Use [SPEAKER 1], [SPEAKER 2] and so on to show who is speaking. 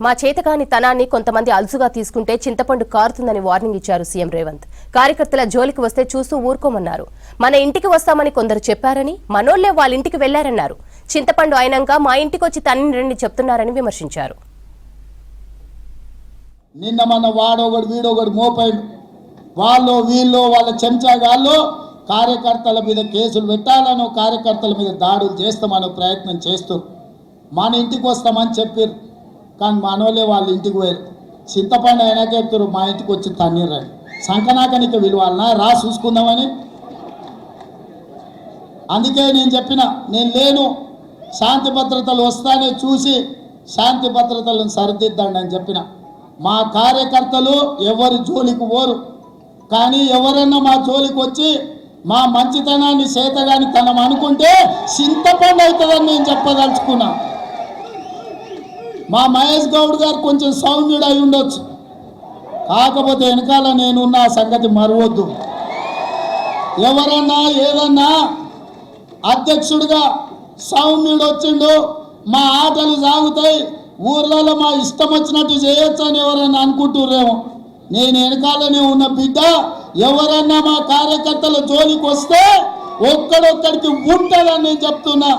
[SPEAKER 1] మా చేతకాని తనాన్ని కొంతమంది అలుసుగా తీసుకుంటే చింతపండు కారుతుందని వార్నింగ్ ఇచ్చారు సీఎం రేవంత్. కార్యకర్తల జోలికి వస్తే చూస్తూ ఊరుకోమన్నారు. మన ఇంటికి వస్తామని కొందరు చెప్పారని, మనోళ్లే వాళ్ళ ఇంటికి వెళ్లారన్నారు. చింతపండు అయినాక మా ఇంటికి వచ్చి తనని రండి చెప్తున్నారని విమర్శించారు.
[SPEAKER 2] నిన్న మన వాడొకడు వీడొకడు మోపైడు, వాళ్ళు వీళ్ళు వాళ్ళ చెంచాగాళ్ళు కార్యకర్తల మీద కేసులు పెట్టాలనో కార్యకర్తల మీద దాడులు చేస్తామనో ప్రయత్నం చేస్తూ మన ఇంటికి వస్తామని చెప్పారు. కానీ మనోళ్ళే వాళ్ళ ఇంటికి పోయారు. చింతపండు అయినా చెప్తారు మా ఇంటికి వచ్చి తన్నీరండి. సంకనాకనికి విలువాలన్నా రా చూసుకుందామని. అందుకే నేను చెప్పిన, నేను లేను, శాంతి భద్రతలు వస్తానే చూసి శాంతి భద్రతలను సరిదిద్దండి అని చెప్పిన. మా కార్యకర్తలు ఎవరి జోలికి పోరు, కానీ ఎవరన్నా మా జోలికి వచ్చి మా మంచితనాన్ని చేతగాని తనం అనుకుంటే చింతపండు అవుతుందని నేను చెప్పదలుచుకున్నా. మా మహేష్ గౌడ్ గారు కొంచెం సౌమ్యుడు అయి ఉండొచ్చు, కాకపోతే వెనకాల నేనున్న సంగతి మరవద్దు. ఎవరన్నా ఏదన్నా అధ్యక్షుడిగా సౌమ్యుడు వచ్చిండు, మా ఆటలు సాగుతాయి, ఊర్లలో మా ఇష్టం వచ్చినట్టు చేయొచ్చు అని ఎవరన్నా అనుకుంటుర్రేమో. నేను వెనకాలనే ఉన్న బిడ్డ. ఎవరన్నా మా కార్యకర్తల జోలికి వస్తే ఒక్కడొక్కడికి ఉంటుందని నేను చెప్తున్నా.